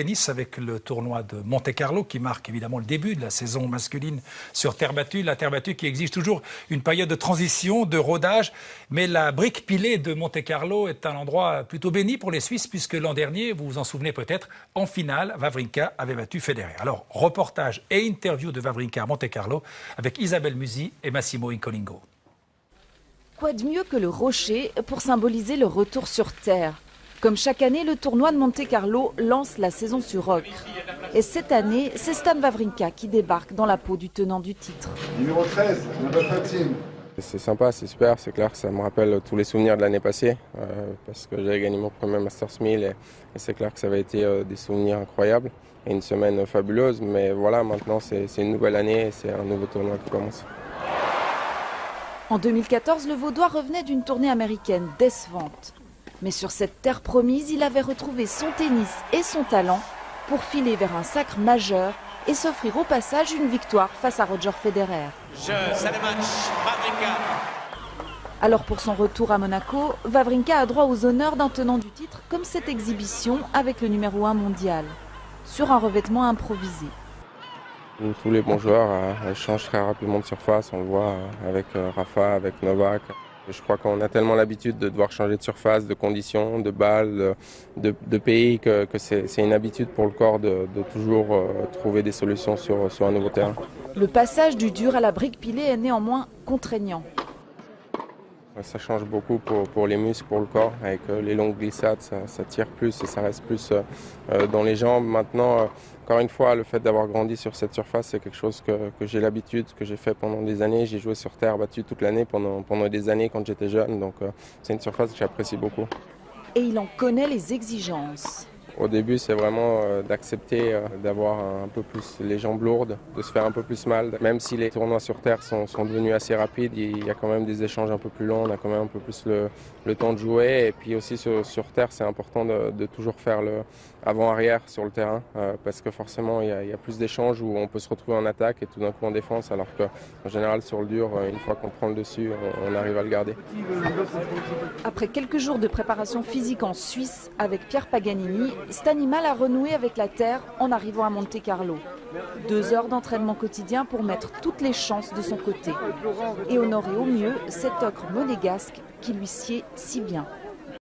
Tennis avec le tournoi de Monte-Carlo qui marque évidemment le début de la saison masculine sur terre battue. La terre battue qui exige toujours une période de transition, de rodage. Mais la brique pilée de Monte-Carlo est un endroit plutôt béni pour les Suisses puisque l'an dernier, vous vous en souvenez peut-être, en finale, Wawrinka avait battu Federer. Alors, reportage et interview de Wawrinka à Monte-Carlo avec Isabelle Musi et Massimo Incolingo. Quoi de mieux que le rocher pour symboliser le retour sur terre? Comme chaque année, le tournoi de Monte-Carlo lance la saison sur ocre. Et cette année, c'est Stan Wawrinka qui débarque dans la peau du tenant du titre. Numéro 13, Nabafatim. C'est sympa, c'est super, c'est clair que ça me rappelle tous les souvenirs de l'année passée parce que j'avais gagné mon premier Masters 1000 et c'est clair que ça avait été des souvenirs incroyables et une semaine fabuleuse. Mais voilà, maintenant c'est une nouvelle année et c'est un nouveau tournoi qui commence. En 2014, le Vaudois revenait d'une tournée américaine décevante. Mais sur cette terre promise, il avait retrouvé son tennis et son talent pour filer vers un sacre majeur et s'offrir au passage une victoire face à Roger Federer. Alors pour son retour à Monaco, Wawrinka a droit aux honneurs d'un tenant du titre comme cette exhibition avec le numéro 1 mondial, sur un revêtement improvisé. Tous les bons joueurs changent très rapidement de surface, on le voit avec Rafa, avec Novak. Je crois qu'on a tellement l'habitude de devoir changer de surface, de conditions, de balles, de pays que c'est une habitude pour le corps de toujours trouver des solutions sur un nouveau terrain. Le passage du dur à la brique pilée est néanmoins contraignant. Ça change beaucoup pour les muscles, pour le corps. Avec les longues glissades, ça tire plus et ça reste plus dans les jambes. Maintenant, encore une fois, le fait d'avoir grandi sur cette surface, c'est quelque chose que j'ai l'habitude, que j'ai fait pendant des années. J'ai joué sur terre battue toute l'année pendant des années quand j'étais jeune. Donc c'est une surface que j'apprécie beaucoup. Et il en connaît les exigences. Au début, c'est vraiment d'accepter d'avoir un peu plus les jambes lourdes, de se faire un peu plus mal. Même si les tournois sur terre sont devenus assez rapides, il y a quand même des échanges un peu plus longs, on a quand même un peu plus le temps de jouer. Et puis aussi sur terre, c'est important de toujours faire le avant-arrière sur le terrain parce que forcément, il y a plus d'échanges où on peut se retrouver en attaque et tout d'un coup en défense, alors qu'en général, sur le dur, une fois qu'on prend le dessus, on arrive à le garder. Après quelques jours de préparation physique en Suisse avec Pierre Paganini, Stanimal a renoué avec la terre en arrivant à Monte-Carlo. 2 heures d'entraînement quotidien pour mettre toutes les chances de son côté et honorer au mieux cet ocre monégasque qui lui sied si bien.